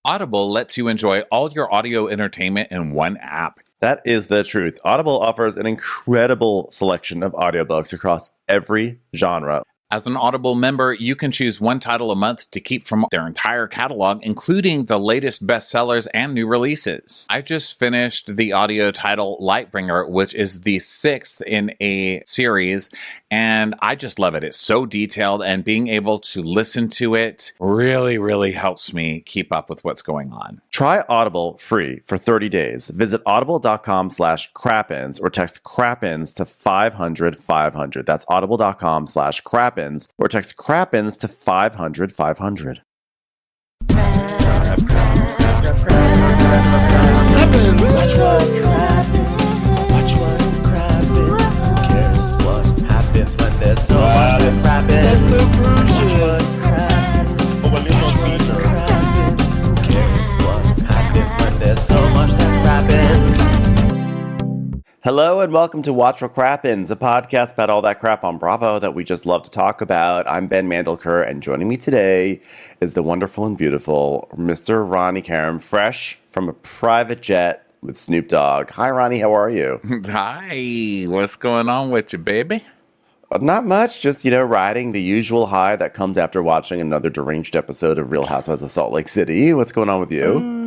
Audible lets you enjoy all your audio entertainment in one app. That is the truth. Audible offers an incredible selection of audiobooks across every genre. As an Audible member, you can choose one title a month to keep from their entire catalog, including the latest bestsellers and new releases. I just finished the audio title Lightbringer, which is the 6th in a series, and I just love it. It's so detailed, and being able to listen to it really, really helps me keep up with what's going on. Try Audible free for 30 days. Visit audible.com/crappens or text crappens to 500-500. That's audible.com/crappens or text crappens to 500-500. Watch what crappens. Who cares what happens when there's so much that crappens? Watch what crappens. Who cares what happens when there's so much that crappens? Hello and welcome to Watch What Crappens, a podcast about all that crap on Bravo that we just love to talk about. I'm Ben Mandelker, and joining me today is the wonderful and beautiful Mr. Ronnie Karam, fresh from a private jet with Snoop Dogg. Hi, Ronnie. How are you? Hi, what's going on with you, baby? Not much. Just, riding the usual high that comes after watching another deranged episode of Real Housewives of Salt Lake City. What's going on with you?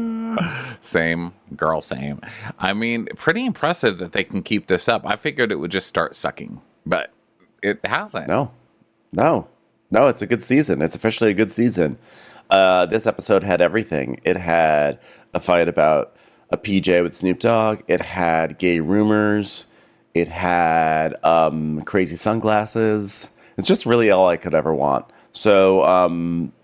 Same, girl, same. I mean, pretty impressive that they can keep this up. I figured it would just start sucking, but it hasn't. No, it's a good season. It's officially a good season. This episode had everything. It had a fight about a PJ with Snoop Dogg. It had gay rumors. It had crazy sunglasses. It's just really all I could ever want. So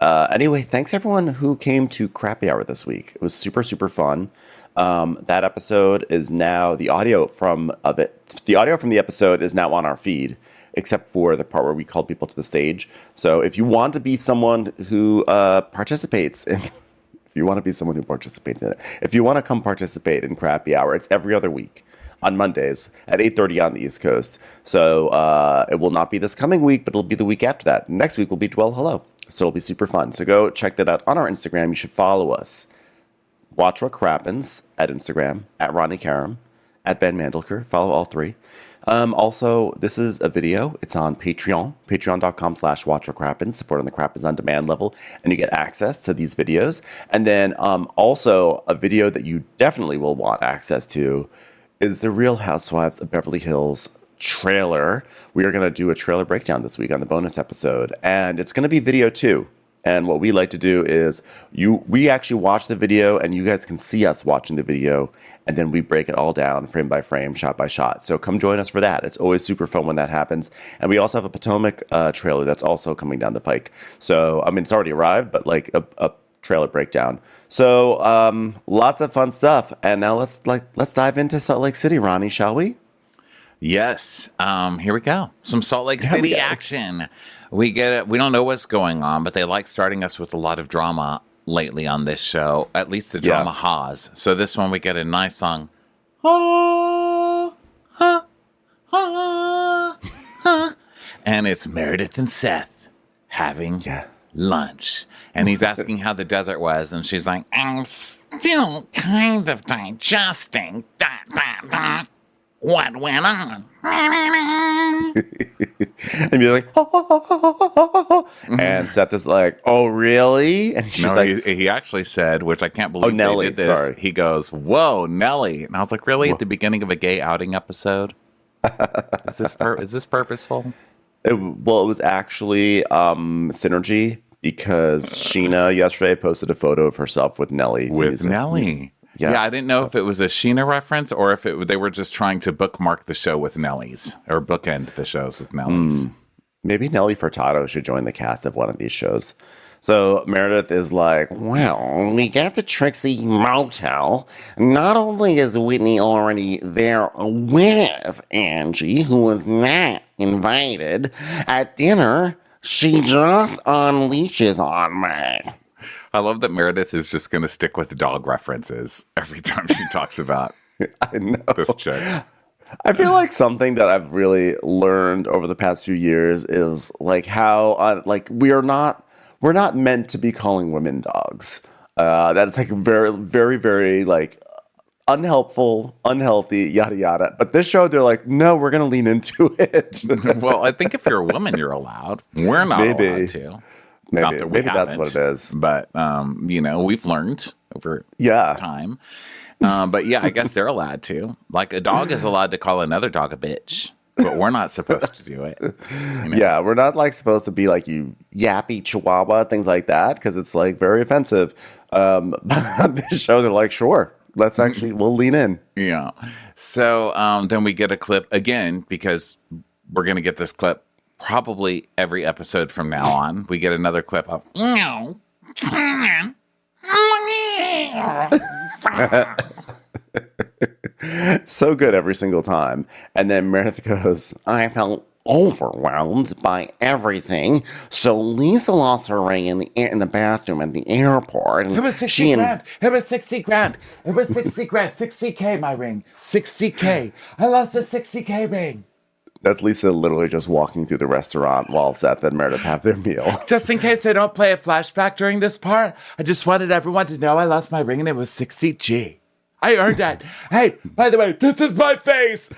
anyway, thanks everyone who came to Crappy Hour this week. It was super, super fun. That episode is now, the audio from the episode is now on our feed, except for the part where we called people to the stage. So if you want to be someone who participates in it, if you want to come participate in Crappy Hour, it's every other week on Mondays at 8:30 on the East Coast. So it will not be this coming week, but it'll be the week after that. Next week will be Dwell Hello. So it'll be super fun. So go check that out on our Instagram. You should follow us. Watch What Crappens at Instagram, at Ronnie Karam, at Ben Mandelker. Follow all three. Also, this is a video. It's on Patreon, patreon.com/watchwhatcrappens, supporting the Crappens On Demand level, and you get access to these videos. And then also a video that you definitely will want access to is the Real Housewives of Beverly Hills trailer. We are going to do a trailer breakdown this week on the bonus episode, and it's going to be video 2. And what we like to do is we actually watch the video, and you guys can see us watching the video, and then we break it all down frame by frame, shot by shot. So come join us for that. It's always super fun when that happens. And we also have a Potomac trailer that's also coming down the pike. So, I mean, it's already arrived, but like a trailer breakdown. So lots of fun stuff. And now let's dive into Salt Lake City, Ronnie, shall we? Yes. Here we go. Some Salt Lake City action. We get it. We don't know what's going on, but they like starting us with a lot of drama lately on this show. At least the drama has. So this one we get a nice song. And it's Meredith and Seth having lunch. And he's asking how the desert was, and she's like, I'm still kind of digesting what went on. And you're like, and Seth is like, oh, really? And she's like, he actually said, which I can't believe Nelly, they did this. sorry. He goes, whoa, Nelly. And I was like, really? Whoa. At the beginning of a gay outing episode? Is this purposeful? It was actually synergy, because Sheena yesterday posted a photo of herself with Nelly. With Nelly. Yeah, I didn't know if it was a Sheena reference or if they were just trying to bookmark the show with Nellies, or bookend the shows with Nellies. Maybe Nelly Furtado should join the cast of one of these shows. So Meredith is like, well, we got to Trixie Motel. Not only is Whitney already there with Angie, who was not invited at dinner, she just unleashes on me. I love that Meredith is just going to stick with dog references every time she talks about this chick. I feel like something that I've really learned over the past few years is like how we're not meant to be calling women dogs. That's like very, very, very like unhelpful, unhealthy, yada yada. But this show, they're like, no, we're gonna lean into it. Well, I think if you're a woman, you're allowed. We're not Maybe. allowed to. Maybe that's what it is. But we've learned over time. But yeah, I guess they're allowed to. Like a dog is allowed to call another dog a bitch, but we're not supposed to do it. Yeah, we're not like supposed to be like you yappy chihuahua, things like that, because it's like very offensive. This show, they're like, sure, we'll lean in. Yeah. So then we get a clip again, because we're going to get this clip probably every episode from now on. We get another clip of, so good every single time. And then Meredith goes, I felt overwhelmed by everything. So Lisa lost her ring in the bathroom at the airport. And It was 60 grand. It was 60 grand. It was 60 grand. 60K, my ring. 60K. I lost a 60K ring. That's Lisa literally just walking through the restaurant while Seth and Meredith have their meal. Just in case they don't play a flashback during this part, I just wanted everyone to know I lost my ring and it was 60G. I earned that. Hey, by the way, this is my face.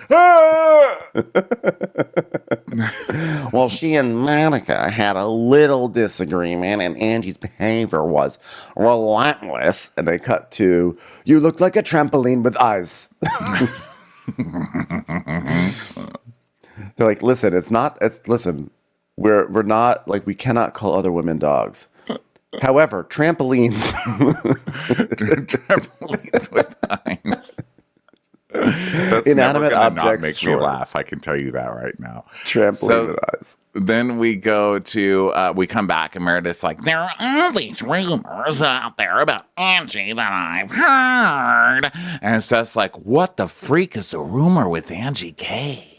Well, she and Monica had a little disagreement, and Angie's behavior was relentless. And they cut to, you look like a trampoline with eyes. They're like, listen, we're not, like, we cannot call other women dogs. However, trampolines. trampolines with eyes. That's Inanimate never objects not make sure. me laugh. I can tell you that right now. Trampoline with eyes. Then we go to, we come back and Meredith's like, there are all these rumors out there about Angie that I've heard. And Seth's like, what the freak is the rumor with Angie K?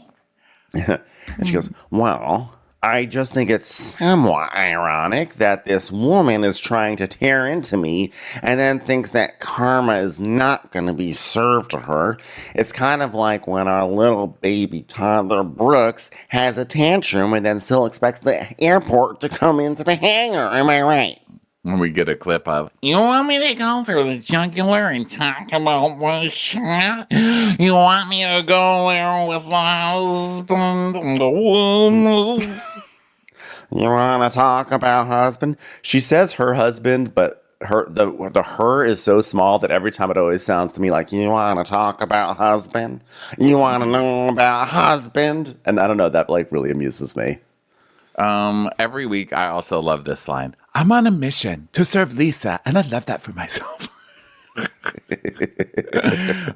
And she goes, well, I just think it's somewhat ironic that this woman is trying to tear into me and then thinks that karma is not going to be served to her. It's kind of like when our little baby toddler Brooks has a tantrum and then still expects the airport to come into the hangar. Am I right? And we get a clip of, you want me to go through the jugular and talk about my shit? You want me to go there with my husband and the wumorz? You want to talk about husband? She says her husband, but the her is so small that every time it always sounds to me like, you want to talk about husband? You want to know about husband? And I don't know, that like really amuses me. every week I also love this line. I'm on a mission to serve Lisa, and I love that for myself.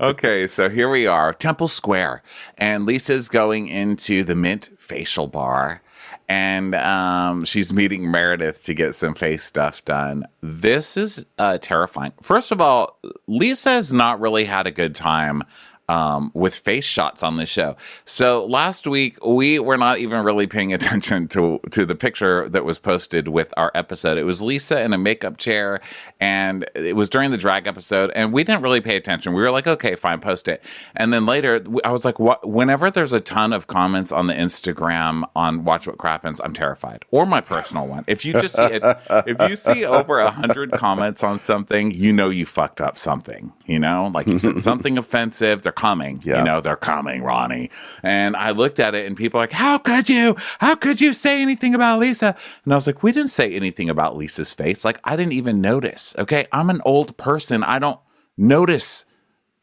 Okay, so here we are, Temple Square, and Lisa's going into the Mint facial bar, and she's meeting Meredith to get some face stuff done. This is terrifying. First of all, Lisa has not really had a good time with face shots on this show. So last week, we were not even really paying attention to the picture that was posted with our episode. It was Lisa in a makeup chair, and it was during the drag episode, and we didn't really pay attention. We were like, okay, fine, post it. And then later, I was like, what? Whenever there's a ton of comments on the Instagram on Watch What Crappens, I'm terrified. Or my personal one. If you just see it, if you see over 100 comments on something, you know you fucked up something. You know, like you said something offensive. They're coming. Yeah. You know, they're coming, Ronnie. And I looked at it, and people are like, how could you? How could you say anything about Lisa? And I was like, we didn't say anything about Lisa's face. Like, I didn't even notice. Okay, I'm an old person. I don't notice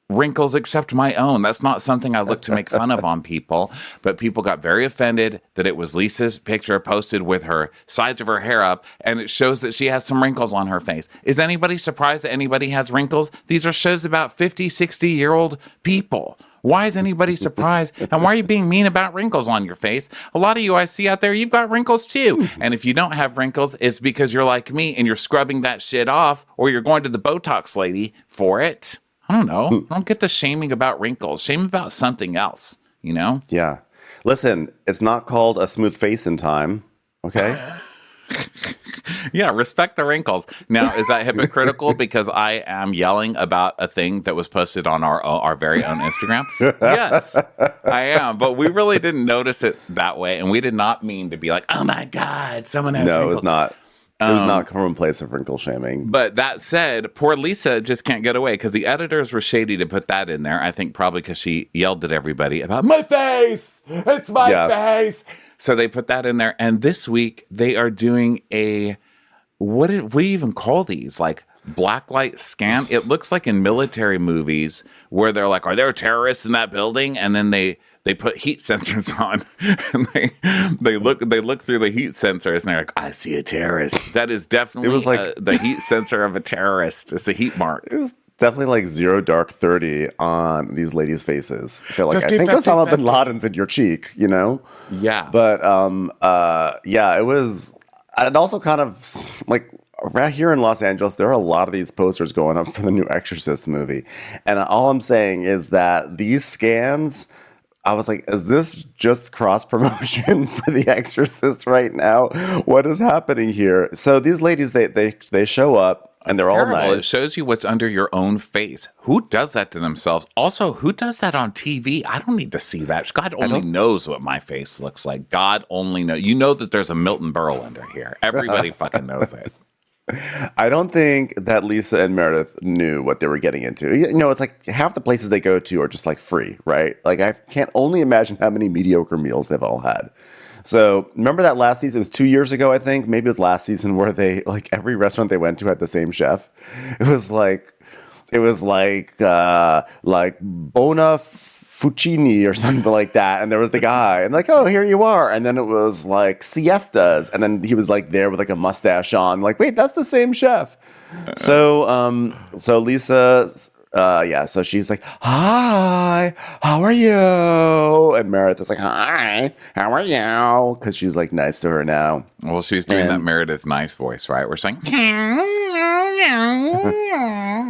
wrinkles except my own. That's not something I look to make fun of on people. But people got very offended that it was Lisa's picture posted with her sides of her hair up, and it shows that she has some wrinkles on her face. Is anybody surprised that anybody has wrinkles? These are shows about 50, 60-year-old people. Why is anybody surprised? And why are you being mean about wrinkles on your face? A lot of you I see out there, you've got wrinkles too. And if you don't have wrinkles, it's because you're like me and you're scrubbing that shit off, or you're going to the Botox lady for it. I don't know. I don't get the shaming about wrinkles. Shame about something else, you know? Yeah. Listen, it's not called a smooth face in time, okay? Yeah, respect the wrinkles. Now, is that hypocritical because I am yelling about a thing that was posted on our very own Instagram? Yes, I am. But we really didn't notice it that way. And we did not mean to be like, oh my God, someone has wrinkles. No, it's not. It was not from a place of wrinkle shaming. But that said, poor Lisa just can't get away because the editors were shady to put that in there. I think probably because she yelled at everybody about my face. It's my face. So they put that in there. And this week they are doing a, what do you even call these? Like blacklight scan. It looks like in military movies where they're like, are there terrorists in that building? And then they put heat sensors on and they look through the heat sensors and they're like, I see a terrorist. That is definitely the heat sensor of a terrorist. It's a heat mark. It was definitely like 0 dark 30 on these ladies' faces. They're like, 50, I think 50, Osama 50. bin Laden's in your cheek, you know? Yeah. But yeah, it was, and also kind of like right here in Los Angeles, there are a lot of these posters going up for the new Exorcist movie. And all I'm saying is that these scans, I was like, is this just cross promotion for The Exorcist right now? What is happening here? So these ladies, they show up and they're all nice. It shows you what's under your own face. Who does that to themselves? Also, who does that on TV? I don't need to see that. God only knows what my face looks like. God only knows. You know that there's a Milton Berle under here. Everybody fucking knows it. I don't think that Lisa and Meredith knew what they were getting into. You know, it's like half the places they go to are just like free, right? Like I can't only imagine how many mediocre meals they've all had. So remember that last season? It was 2 years ago, I think. Maybe it was last season where they like every restaurant they went to had the same chef. It was like Bona Fuccini or something like that. And there was the guy and like, oh, here you are. And then it was like siestas. And then he was like there with like a mustache on, like, wait, that's the same chef. So Lisa, so she's like, hi, how are you? And Meredith is like, hi, how are you? Because she's like nice to her now. Well, she's doing that Meredith nice voice, right? We're saying,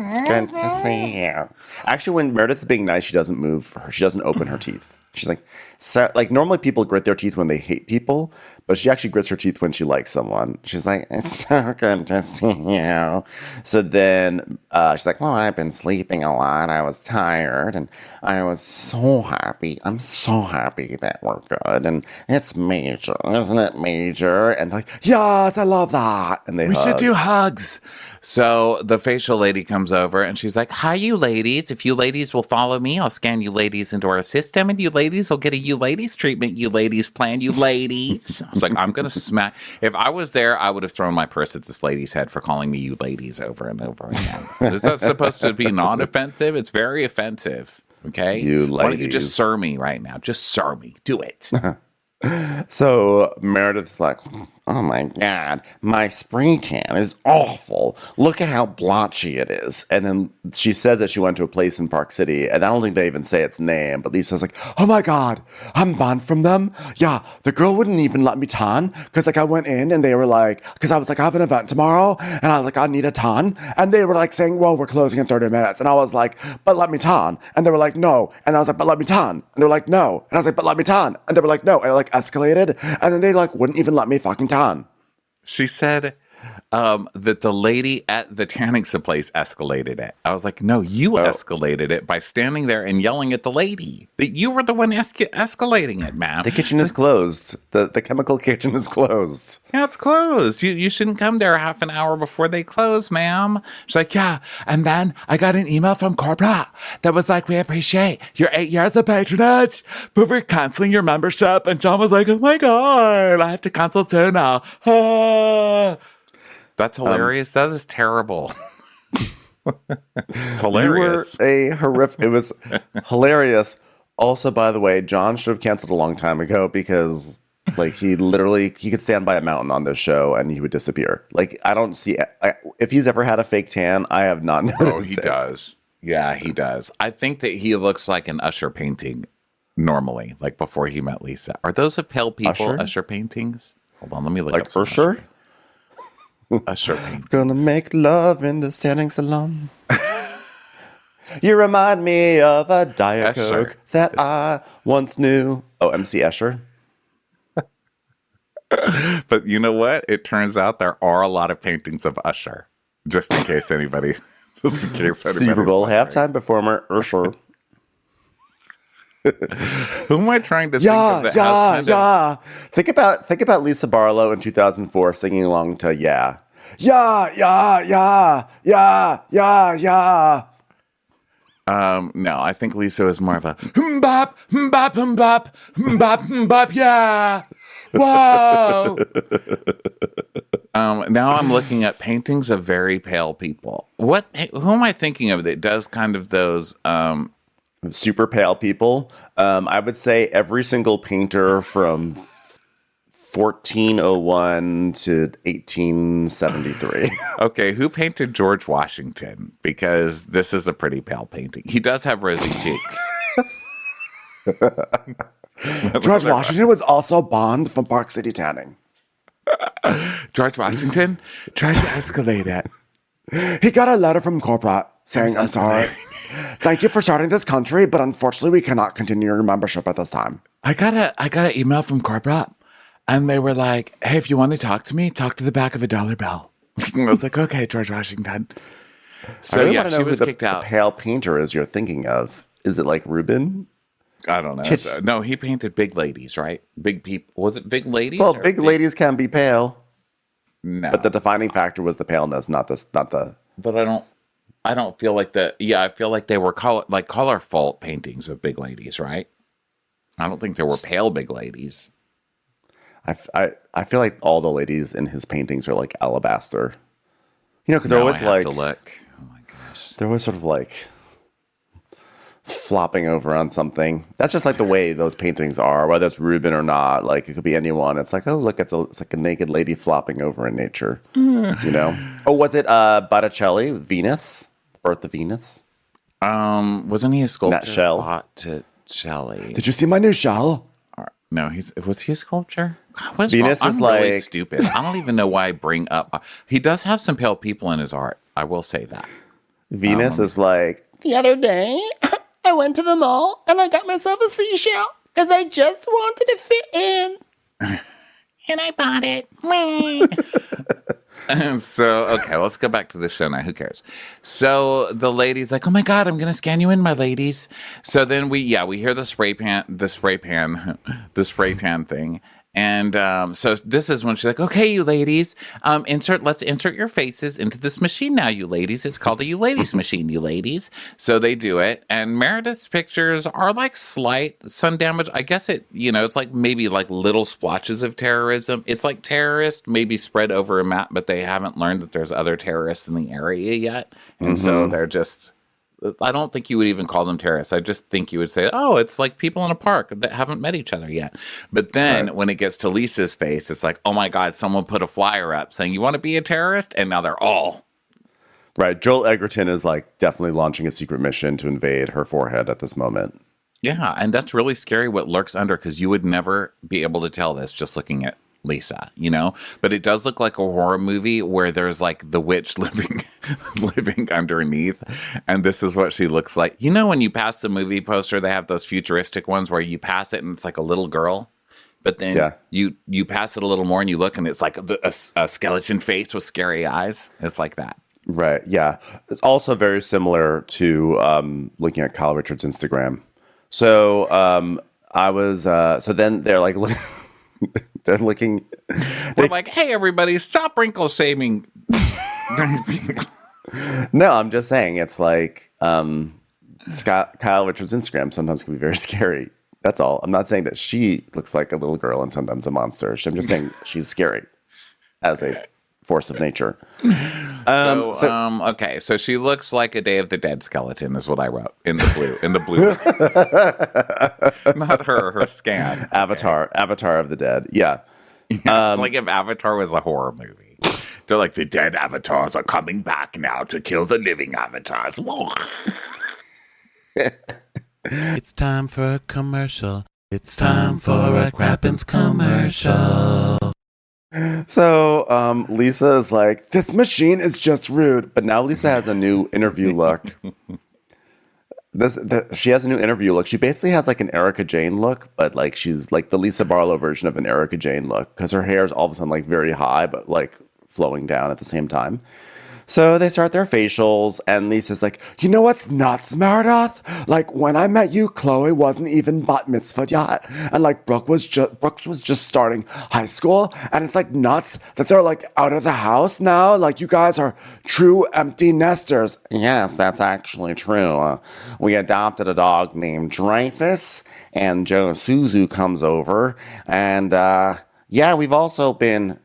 it's good to see you. Actually, when Meredith's being nice, she doesn't move. She doesn't open her teeth. She's like, so, like normally people grit their teeth when they hate people, but she actually grits her teeth when she likes someone. She's like, it's so good to see you. So then she's like, well, I've been sleeping a lot. I was tired and I was so happy. I'm so happy that we're good. And it's Major, isn't it, Major? And they're like, yes, I love that. And they should do hugs. So the facial lady comes over and she's like, hi, you ladies. If you ladies will follow me, I'll scan you ladies into our system and you ladies will get a you ladies treatment, you ladies plan, you ladies. I was like, I'm going to smack. If I was there, I would have thrown my purse at this lady's head for calling me you ladies over and over again. Is that supposed to be non-offensive? It's very offensive. Okay? You ladies. Why don't you just sir me right now? Just sir me. Do it. So Meredith's like, oh my God, my spray tan is awful. Look at how blotchy it is. And then she says that she went to a place in Park City, and I don't think they even say its name, but Lisa's like, oh my God, I'm banned from them. Yeah, the girl wouldn't even let me tan, because like I went in and they were like, because I was like, I have an event tomorrow, and I was like, I need a tan. And they were like saying, well, we're closing in 30 minutes. And I was like, but let me tan. And they were like, no. And I was like, but let me tan. And they were like, no. And I was like, but let me tan. And they were like, no. And it like escalated. And then they like wouldn't even let me fucking tan. She said that the lady at the tanning place escalated it. I was like, no, you escalated it by standing there and yelling at the lady. That you were the one escalating it, ma'am. The kitchen is closed. The chemical kitchen is closed. Yeah, it's closed. You shouldn't come there half an hour before they close, ma'am. She's like, yeah. And then I got an email from corporate that was like, we appreciate your 8 years of patronage, but we're canceling your membership. And John was like, oh my God, I have to cancel too now. That's hilarious. That is terrible. It's hilarious. It was hilarious. Also, by the way, John should have canceled a long time ago because like he could stand by a mountain on this show and he would disappear. Like I don't see if he's ever had a fake tan, I have not noticed. Oh, he does. Yeah, he does. I think that he looks like an Usher painting normally, like before he met Lisa. Are those of pale people Usher paintings? Hold on, let me look like up. Usher? Usher paintings. Gonna make love in the standing salon. You remind me of a Diet Coke that I once knew. Oh, MC Escher. But you know what? It turns out there are a lot of paintings of Usher. Just in case anybody. Super Bowl halftime performer Usher. Who am I trying to think of that has kind of- Think about Lisa Barlow in 2004 singing along to Yeah. No, I think Lisa is more of a Bop, bop, bop, bop, bop, yeah. Whoa. now I'm looking at paintings of very pale people. Who am I thinking of that does kind of those Super pale people. I would say every single painter from 1401 to 1873. Okay, who painted George Washington? Because this is a pretty pale painting. He does have rosy cheeks. George Washington was also Bond from Park City Tanning. George Washington tried to escalate it. He got a letter from corporate saying, I'm sorry. Thank you for starting this country, but unfortunately we cannot continue your membership at this time. I got an email from corporate, and they were like, hey, if you want to talk to me, talk to the back of a dollar bill. I was like, okay, George Washington. So I really want to she know was who kicked the out. pale painter is you're thinking of. Is it like Rubin? I don't know. No, he painted big ladies, right? Big people. Was it big ladies? Well, or big ladies can be pale, No, but the defining factor was the paleness, not the. But I don't feel like I feel like they were colorful paintings of big ladies, right? I don't think there were pale big ladies. I feel like all the ladies in his paintings are like alabaster. You know, because they're always like to look. Oh my gosh. they're always sort of like flopping over on something. That's just like the way those paintings are, whether it's Rubin or not. Like it could be anyone. It's like, oh look, it's like a naked lady flopping over in nature. You know? Oh, was it Botticelli, Venus, Birth of Venus? Wasn't he a sculptor? That shell. Botticelli. Did you see my new shell? No, was he a sculptor? What's Venus wrong? is I'm really like- stupid. I don't even know why I bring up. He does have some pale people in his art. I will say that. Venus is like, the other day, I went to the mall and I got myself a seashell because I just wanted to fit in. And I bought it. So, okay, let's go back to the show now. Who cares? So the lady's like, oh my God, I'm going to scan you in, my ladies. So then we hear the spray tan thing. And so this is when she's like, okay, you ladies, let's insert your faces into this machine now, you ladies. It's called a you ladies machine, you ladies. So they do it. And Meredith's pictures are like slight sun damage. I guess it's like maybe like little splotches of terrorism. It's like terrorists maybe spread over a map, but they haven't learned that there's other terrorists in the area yet. And so they're just... I don't think you would even call them terrorists. I just think you would say, oh, it's like people in a park that haven't met each other yet. But then when it gets to Lisa's face, it's like, oh my God, someone put a flyer up saying, you want to be a terrorist? And now they're all. Right. Joel Egerton is like definitely launching a secret mission to invade her forehead at this moment. Yeah. And that's really scary what lurks under, because you would never be able to tell this just looking at Lisa, but it does look like a horror movie where there's like the witch living underneath, and this is what she looks like. When you pass the movie poster, they have those futuristic ones where you pass it and it's like a little girl, but then you pass it a little more and you look and it's like a skeleton face with scary eyes. It's like that. Right. Yeah. It's also very similar to looking at Kyle Richards' Instagram. So so then they're like they're looking. We're like, hey, everybody, stop wrinkle shaming. No, I'm just saying it's like Kyle Richards' Instagram sometimes can be very scary. That's all. I'm not saying that she looks like a little girl and sometimes a monster. I'm just saying she's scary as a force of nature. Okay, so she looks like a Day of the Dead skeleton is what I wrote in the blue. Not her scan. Avatar of the Dead. Yeah. It's like if Avatar was a horror movie. They're like, the dead avatars are coming back now to kill the living avatars. It's time for a commercial. It's time for a Crappens commercial. So Lisa is like, this machine is just rude. But now Lisa has a new interview look. She has a new interview look. She basically has like an Erica Jane look, but like she's like the Lisa Barlow version of an Erica Jane look, because her hair is all of a sudden like very high, but like flowing down at the same time. So they start their facials, and Lisa's like, you know what's nuts, Meredith? Like, when I met you, Chloe wasn't even bat mitzvahed yet. And, like, Brooks was just starting high school. And it's, like, nuts that they're, like, out of the house now. Like, you guys are true empty nesters. Yes, that's actually true. We adopted a dog named Dreyfus, and Joe Suzu comes over. And, yeah, we've also been,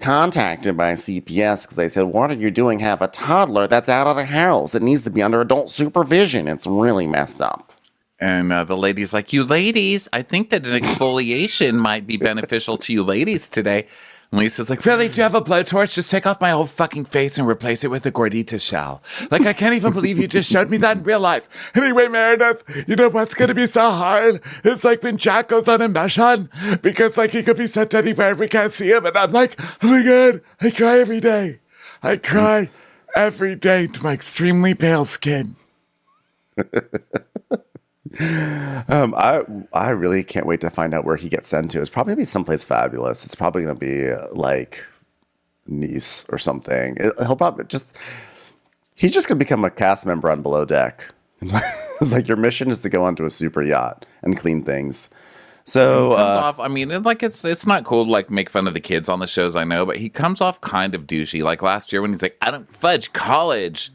contacted by CPS because they said, what are you doing? Have a toddler that's out of the house. It needs to be under adult supervision. It's really messed up. And the lady's like, you ladies, I think that an exfoliation might be beneficial to you ladies today. And Lisa's like, Really, do you have a blowtorch? Just take off my whole fucking face and replace it with a gordita shell. Like, I can't even believe you just showed me that in real life. Anyway, Meredith, you know what's going to be so hard? It's like when Jack goes on a mission because, like, he could be sent anywhere we can't see him. And I'm like, oh my God, I cry every day. I cry every day to my extremely pale skin. I really can't wait to find out where he gets sent to. It's probably gonna be someplace fabulous. It's probably gonna be like Nice or something. He's just gonna become a cast member on Below Deck. It's like your mission is to go onto a super yacht and clean things. So off, I mean, it's not cool to like make fun of the kids on the shows, I know, but he comes off kind of douchey. Like last year when he's like, I don't fudge college.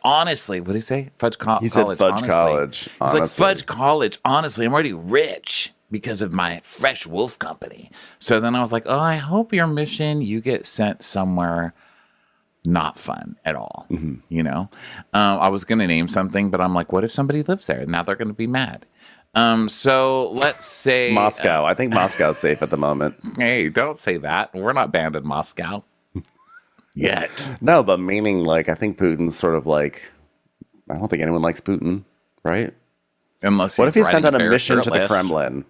Honestly, what did he say? Fudge college. He said fudge honestly. college. He's honestly. like, fudge college. Honestly, I'm already rich because of my Fresh Wolf company. So then I was like, oh, I hope your mission, you get sent somewhere not fun at all. Mm-hmm. You know, I was going to name something, but I'm like, what if somebody lives there? Now they're going to be mad. So let's say Moscow. I think Moscow's safe at the moment. Hey, don't say that. We're not banned in Moscow. Yet. No, but meaning like I think Putin's sort of like I don't think anyone likes Putin, right? Unless what if he sent on a bear mission to the shirtless? Kremlin?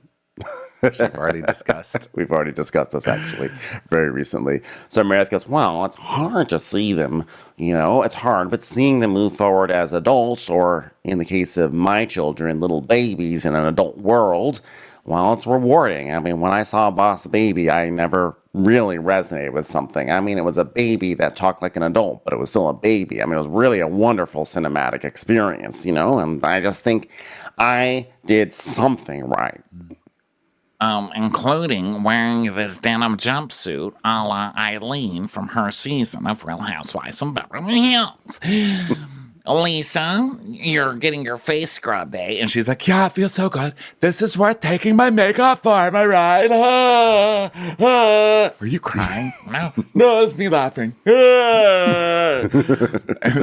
We've already discussed. We've already discussed this actually very recently. So Meredith goes, well, it's hard to see them, it's hard, but seeing them move forward as adults, or in the case of my children, little babies in an adult world, well, it's rewarding. I mean, when I saw Boss Baby, I never really resonated with something. I mean, it was a baby that talked like an adult, but it was still a baby. I mean, it was really a wonderful cinematic experience, and I just think I did something right. Including wearing this denim jumpsuit a la Eileen from her season of Real Housewives of Beverly Hills. Lisa, you're getting your face scrubbed, eh? And she's like, yeah, it feels so good. This is worth taking my makeup for, am I right? Are you crying? No. No, it's me laughing.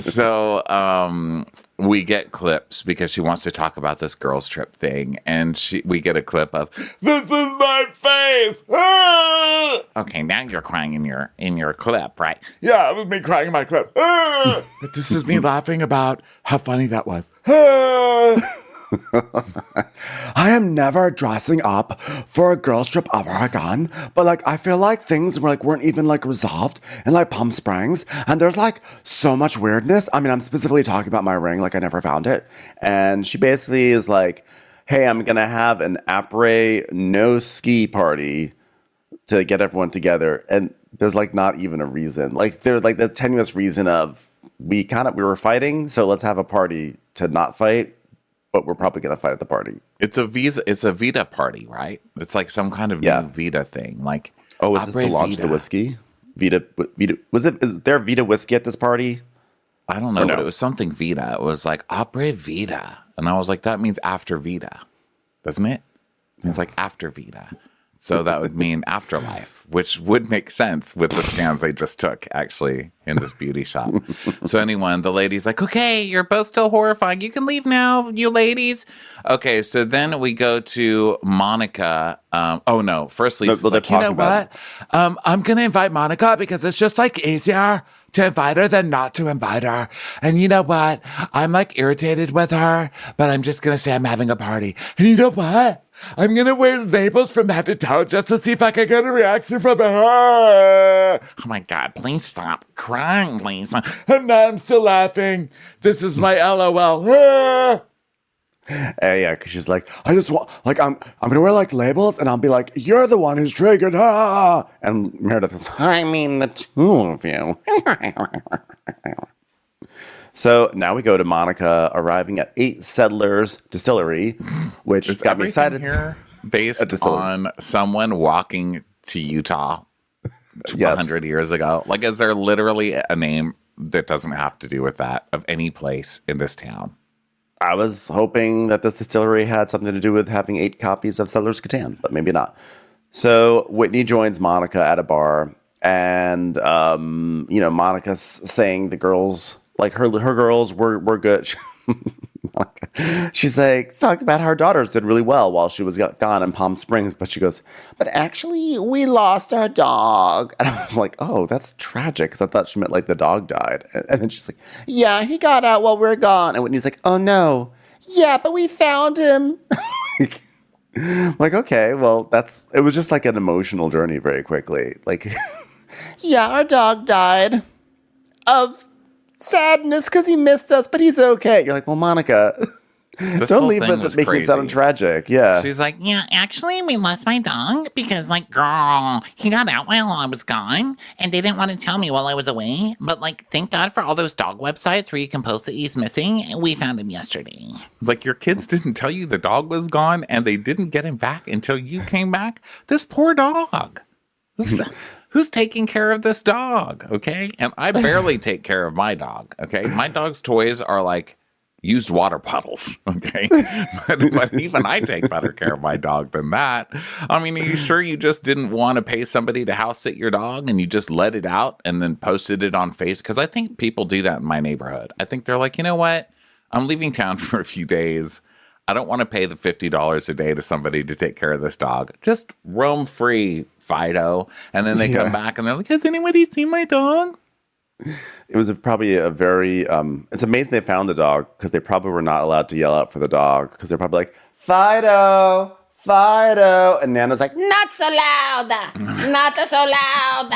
So we get clips because she wants to talk about this girls trip thing, and we get a clip of This is my face. Okay, now you're crying in your clip, right? Yeah, it was me crying in my clip. But this is me laughing about how funny that was. I am never dressing up for a girls trip ever again, but like I feel like things weren't even like resolved in like Palm Springs, and there's like so much weirdness. I mean, I'm specifically talking about my ring, like I never found it. And she basically is like, hey, I'm gonna have an après no ski party to get everyone together, and there's like not even a reason. Like there's like the tenuous reason of we were fighting, so let's have a party to not fight. But we're probably going to fight at the party. It's a Vida party, right? It's like some kind of new Vida thing. Like, is this to launch the whiskey? Vida, is there Vida whiskey at this party? I don't know, but it was something Vida. It was like Apres Vida. And I was like, that means after Vida, doesn't it? It means like after Vida. So that would mean afterlife, which would make sense with the scans they just took, actually, in this beauty shop. So anyway, the lady's like, okay, you're both still horrifying. You can leave now, you ladies. Okay, so then we go to Monica. First Lisa's like, you know what? I'm going to invite Monica because it's just like easier to invite her than not to invite her. And you know what? I'm like irritated with her, but I'm just going to say I'm having a party. And you know what? I'm going to wear labels from head to toe just to see if I can get a reaction from her. Oh my God, please stop crying, Lisa. And now I'm still laughing. This is my LOL. Yeah, because she's like, I just want, like, I'm gonna wear like labels, and I'll be like, you're the one who's triggered, ah. And Meredith is, I mean, the two of you. So now we go to Monica arriving at 8 Settlers Distillery, which Is got me excited. here based on someone walking to Utah 100 years ago? Like, is there literally a name that doesn't have to do with that of any place in this town? I was hoping that this distillery had something to do with having 8 copies of Settlers Catan, but maybe not. So Whitney joins Monica at a bar, and Monica's saying the girls, like her girls were good. She's like, talk about how her daughters did really well while she was gone in Palm Springs. But she goes, but actually, we lost our dog. And I was like, oh, that's tragic. Because I thought she meant like the dog died. And then she's like, yeah, he got out while we were gone. And Whitney's like, oh, no. Yeah, but we found him. Like, okay, well, it was just like an emotional journey very quickly. Like, yeah, our dog died of sadness because he missed us, but he's okay. You're like, well, Monica, don't leave it making it sound tragic. Yeah. She's like, yeah, actually, we lost my dog because, like, girl, he got out while I was gone, and they didn't want to tell me while I was away. But, like, thank God for all those dog websites where you can post that he's missing. We found him yesterday. It's like, your kids didn't tell you the dog was gone, and they didn't get him back until you came back? This poor dog. Who's taking care of this dog, okay? And I barely take care of my dog, okay? My dog's toys are like used water bottles, okay? but even I take better care of my dog than that. I mean, are you sure you just didn't want to pay somebody to house sit your dog and you just let it out and then posted it on Facebook? Because I think people do that in my neighborhood. I think they're like, you know what? I'm leaving town for a few days. I don't want to pay the $50 a day to somebody to take care of this dog. Just roam free, Fido. And then they come back and they're like, has anybody seen my dog? It was probably a very, it's amazing they found the dog because they probably were not allowed to yell out for the dog because they're probably like, Fido, Fido. And Nana's like, Not so loud. Not so loud.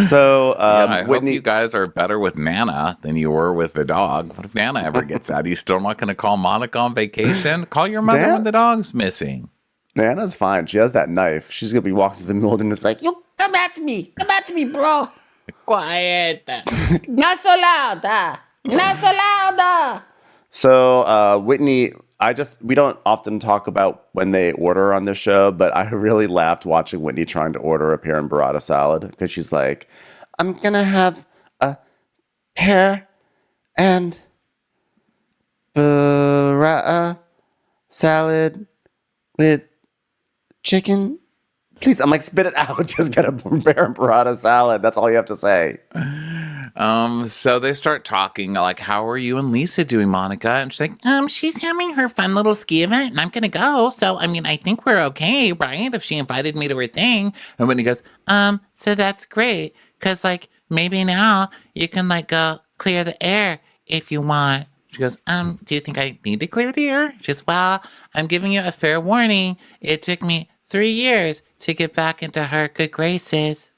So, I hope you guys are better with Nana than you were with the dog. What if Nana ever gets out? Are you still not going to call Monica on vacation? Call your mother when the dog's missing. Nana's fine. She has that knife. She's going to be walking through the wilderness like, You come at me. Come at me, bro. Quiet. Not so loud. Not so loud. So, Whitney, we don't often talk about when they order on this show, but I really laughed watching Whitney trying to order a pear and burrata salad because she's like, I'm going to have a pear and burrata salad with chicken. Please, I'm like, spit it out. Just get a pear and burrata salad. That's all you have to say. So they start talking like, how are you and Lisa doing, Monica? And she's like, She's having her fun little ski event, and I'm gonna go. So, I mean, I think we're okay, right? If she invited me to her thing. and Whitney goes, So that's great, because, like, maybe now you can, like, go clear the air if you want. she goes, Do you think I need to clear the air? Just, well, I'm giving you a fair warning. It took me 3 years to get back into her good graces.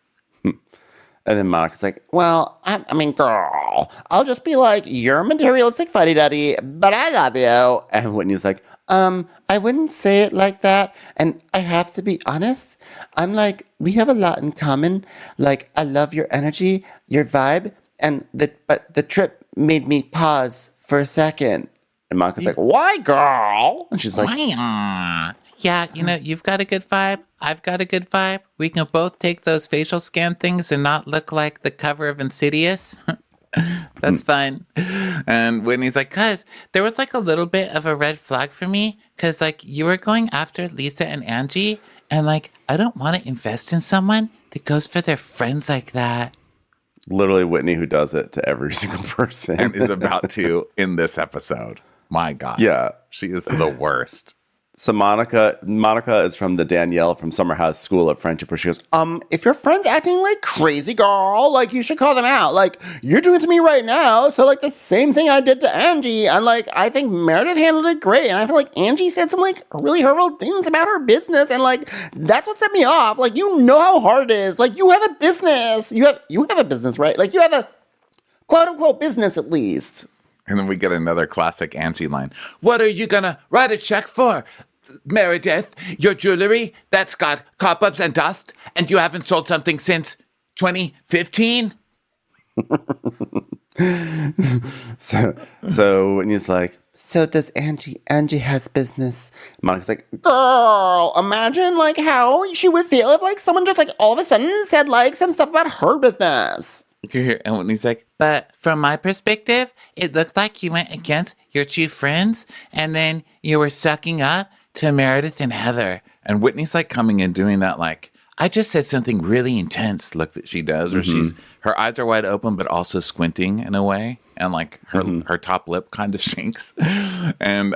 And then Monica's like, Well, I mean, girl, I'll just be like, you're materialistic fuddy duddy, but I love you. and Whitney's like, I wouldn't say it like that. And I have to be honest. I'm like, we have a lot in common. Like, I love your energy, your vibe, but the trip made me pause for a second. and Monica's like, why, girl? And she's like, Yeah, you've got a good vibe. I've got a good vibe. We can both take those facial scan things and not look like the cover of Insidious. That's fine. and Whitney's like, Because there was like a little bit of a red flag for me. Because like you were going after Lisa and Angie. And like, I don't want to invest in someone that goes for their friends like that. literally Whitney who does it to every single person. and is about to in this episode. My God. Yeah. She is the worst. So Monica is from the Danielle from Summer House School of Friendship, where she goes, If your friend's acting like crazy, girl, like, you should call them out. Like, you're doing it to me right now. So, like, the same thing I did to Angie. And, like, I think Meredith handled it great. And I feel like Angie said some, like, really horrible things about her business. And, like, that's what set me off. Like, you know how hard it is. Like, you have a business. You have a business, right? Like, you have a quote-unquote business, at least. And then we get another classic Angie line. What are you gonna write a check for, Meredith? Your jewelry that's got cobwebs and dust, and you haven't sold something since 2015? So Whitney's like, so does Angie. Angie has business. Monica's like, girl, imagine like how she would feel if like someone just like all of a sudden said like some stuff about her business. And Whitney's like, But from my perspective, it looked like you went against your two friends, and then you were sucking up to Meredith and Heather. and Whitney's like coming and doing that like, I just said something really intense look that she does, where her eyes are wide open, but also squinting in a way. And like her top lip kind of shrinks. And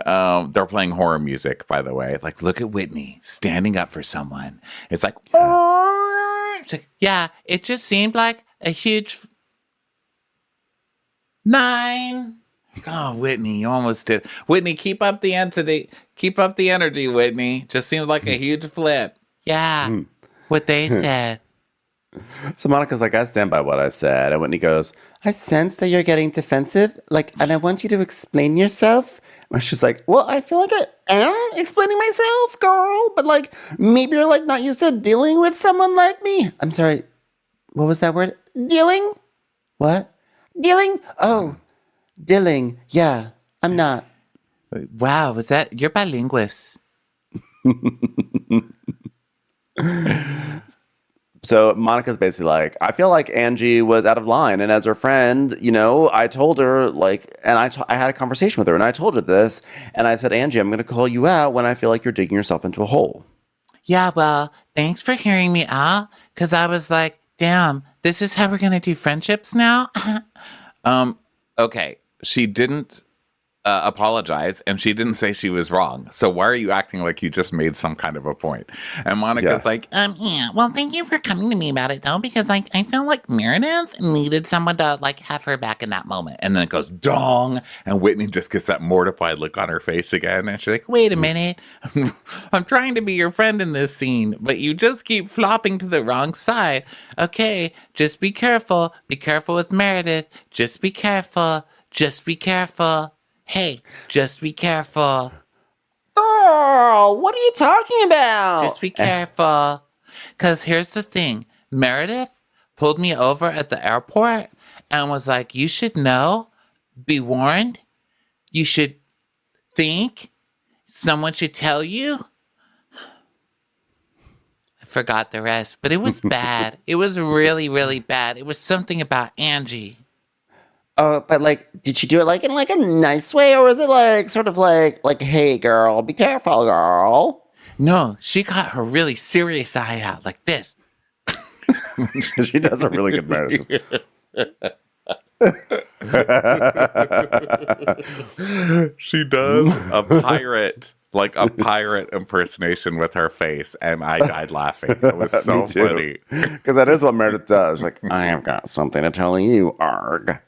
they're playing horror music, by the way. Like, look at Whitney standing up for someone. It's like, It's like, yeah, it just seemed like a huge 9. oh, Whitney, you almost did. Whitney, keep up the energy. Keep up the energy, Whitney. Just seems like a huge flip. Yeah, what they said. So Monica's like, I stand by what I said. And Whitney goes, I sense that you're getting defensive. Like, and I want you to explain yourself. And she's like, well, I feel like I am explaining myself, girl. But like, maybe you're like not used to dealing with someone like me. I'm sorry. What was that word? Dealing? What? Dealing? Oh, dealing. Yeah, I'm not. Wow, was that you're bilinguist? So Monica's basically like, I feel like Angie was out of line. And as her friend, you know, I told her like, and I had a conversation with her and I told her this. And I said, Angie, I'm going to call you out when I feel like you're digging yourself into a hole. Yeah, well, thanks for hearing me out, because I was like, damn, this is how we're going to do friendships now? Okay, she didn't apologize, and she didn't say she was wrong. So why are you acting like you just made some kind of a point? And Monica's like, Yeah, well, thank you for coming to me about it, though, because like I felt like Meredith needed someone to like have her back in that moment. and then it goes dong, and Whitney just gets that mortified look on her face again, and she's like, Wait a minute. I'm trying to be your friend in this scene, but you just keep flopping to the wrong side. Okay, just be careful. Be careful with Meredith. Just be careful. Just be careful. Hey, just be careful. Girl, what are you talking about? Just be careful. Because here's the thing. Meredith pulled me over at the airport and was like, you should know, be warned, you should think, someone should tell you. I forgot the rest, but it was bad. It was really, really bad. It was something about Angie. Oh, but like, did she do it like in like a nice way, or was it like sort of like, hey, girl, be careful, girl? No, she got her really serious eye out like this. She does a really good Meredith. she does a pirate, like a pirate impersonation with her face, and I died laughing. It was so funny. Because that is what Meredith does. Like, I have got something to tell you, arg.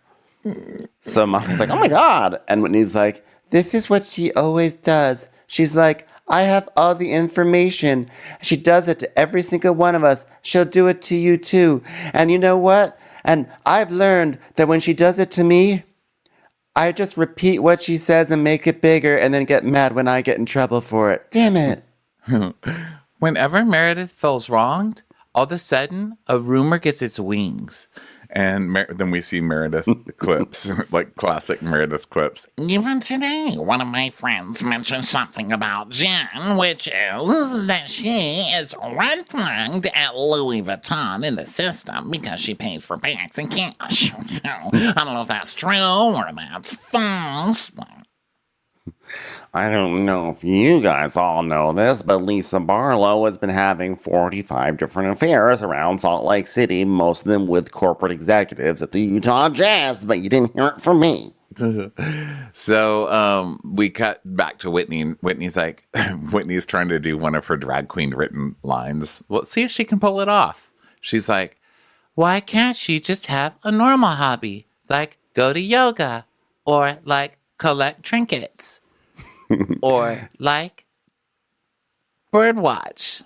So Monica's like, oh my God. And Whitney's like, this is what she always does. She's like, I have all the information. She does it to every single one of us. She'll do it to you too. And you know what? And I've learned that when she does it to me, I just repeat what she says and make it bigger and then get mad when I get in trouble for it. Damn it. Whenever Meredith feels wronged, all of a sudden, a rumor gets its wings. And then we see Meredith clips, like classic Meredith clips. Even today, one of my friends mentioned something about Jen, which is that she is red flagged at Louis Vuitton in the system because she pays for bags and cash. So, I don't know if that's true or that's false. I don't know if you guys all know this, but Lisa Barlow has been having 45 different affairs around Salt Lake City, most of them with corporate executives at the Utah Jazz, but you didn't hear it from me. So we cut back to Whitney, and Whitney's like, Whitney's trying to do one of her drag queen written lines. Let's see if she can pull it off. She's like, why can't she just have a normal hobby? Like go to yoga or like collect trinkets or like birdwatch.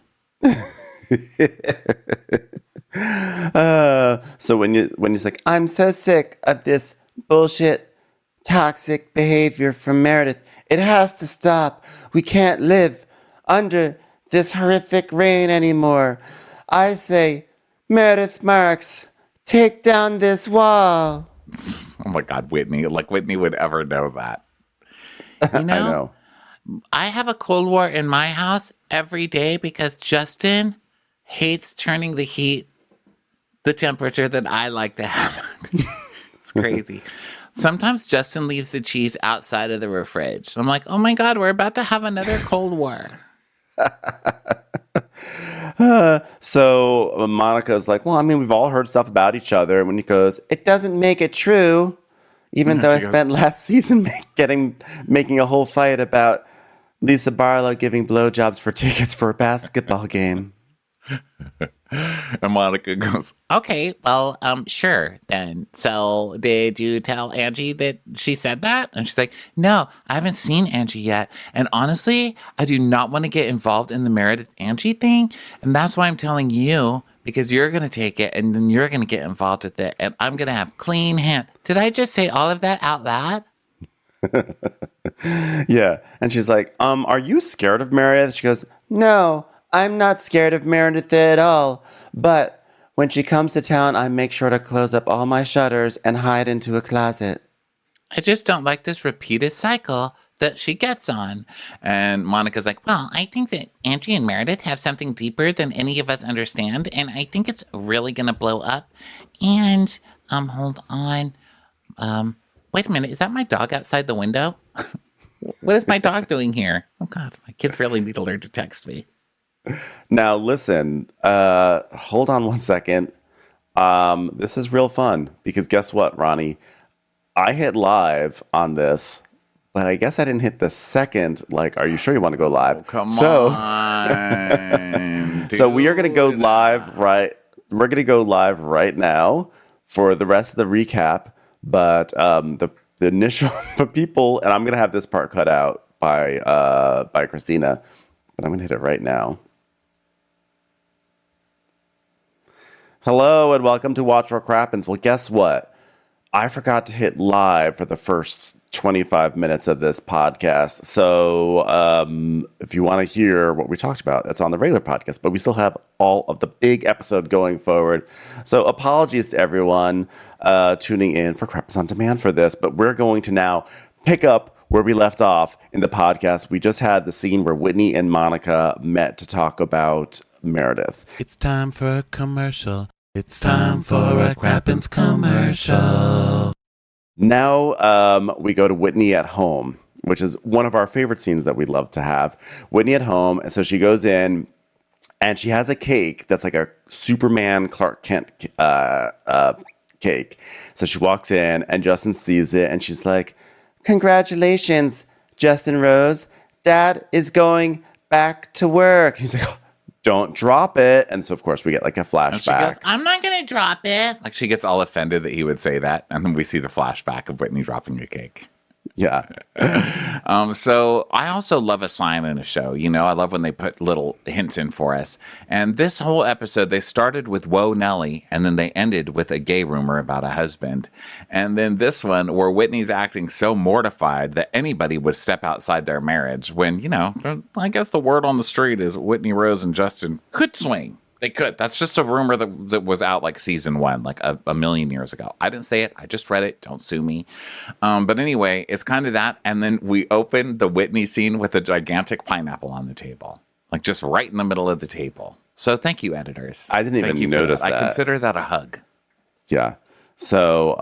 So when you're like, I'm so sick of this bullshit toxic behavior from Meredith. It has to stop. We can't live under this horrific reign anymore. I say, Meredith Marks, take down this wall. Oh my God, Whitney. Like Whitney would ever know that. You know, I know. I have a Cold War in my house every day because Justin hates turning the temperature that I like to have. It's crazy. Sometimes Justin leaves the cheese outside of the fridge. I'm like, oh my God, we're about to have another Cold War. So Monica's like, well, I mean, we've all heard stuff about each other. And when he goes, it doesn't make it true. Even though I spent last season making a whole fight about Lisa Barlow giving blowjobs for tickets for a basketball game. And Monica goes, Okay, well, sure then. So did you tell Angie that she said that? And she's like, no, I haven't seen Angie yet. And honestly, I do not want to get involved in the Meredith Angie thing. And that's why I'm telling you, because you're going to take it and then you're going to get involved with it. And I'm going to have clean hands. Did I just say all of that out loud? Yeah. And she's like, are you scared of Meredith? She goes, No, I'm not scared of Meredith at all. But when she comes to town, I make sure to close up all my shutters and hide into a closet. I just don't like this repeated cycle that she gets on. and Monica's like, Well, I think that Angie and Meredith have something deeper than any of us understand, and I think it's really gonna blow up. And hold on. Wait a minute, is that my dog outside the window? What is my dog doing here? Oh God, my kids really need to learn to text me. now listen, hold on one second. This is real fun because guess what, Ronnie? I hit live on this, but I guess I didn't hit the second. Like, are you sure you want to go live? oh, come so, on. So we are going to go live right. We're going to go live right now for the rest of the recap. But the initial people, and I'm going to have this part cut out by Christina, but I'm going to hit it right now. Hello and welcome to Watch What Crappens. Well, guess what? I forgot to hit live for the first 25 minutes of this podcast. So if you want to hear what we talked about, that's on the regular podcast. But we still have all of the big episode going forward. So apologies to everyone tuning in for Crappens On Demand for this. But we're going to now pick up where we left off in the podcast. We just had the scene where Whitney and Monica met to talk about Meredith. It's time for a commercial. It's time for a Crappens commercial. Now we go to Whitney at home, which is one of our favorite scenes that we love to have. Whitney at home, and so she goes in, and she has a cake that's like a Superman Clark Kent cake. So she walks in, and Justin sees it, and she's like, "Congratulations, Justin Rose. Dad is going back to work." He's like, "Don't drop it." And so, of course, we get like a and she flashback. goes, I'm not gonna drop it. like she gets all offended that he would say that. And then we see the flashback of Whitney dropping a cake. Yeah. So I also love a sign in a show. You know, I love when they put little hints in for us. And this whole episode, they started with Whoa Nelly, and then they ended with a gay rumor about a husband. And then this one, where Whitney's acting so mortified that anybody would step outside their marriage when, you know, I guess the word on the street is Whitney Rose and Justin could swing. They could. That's just a rumor that was out like season 1, like a million years ago. I didn't say it. I just read it. Don't sue me. But anyway, it's kind of that. And then we open the Whitney scene with a gigantic pineapple on the table, like just right in the middle of the table. So thank you, editors. I didn't Thank even you for notice that. I consider that a hug. Yeah. So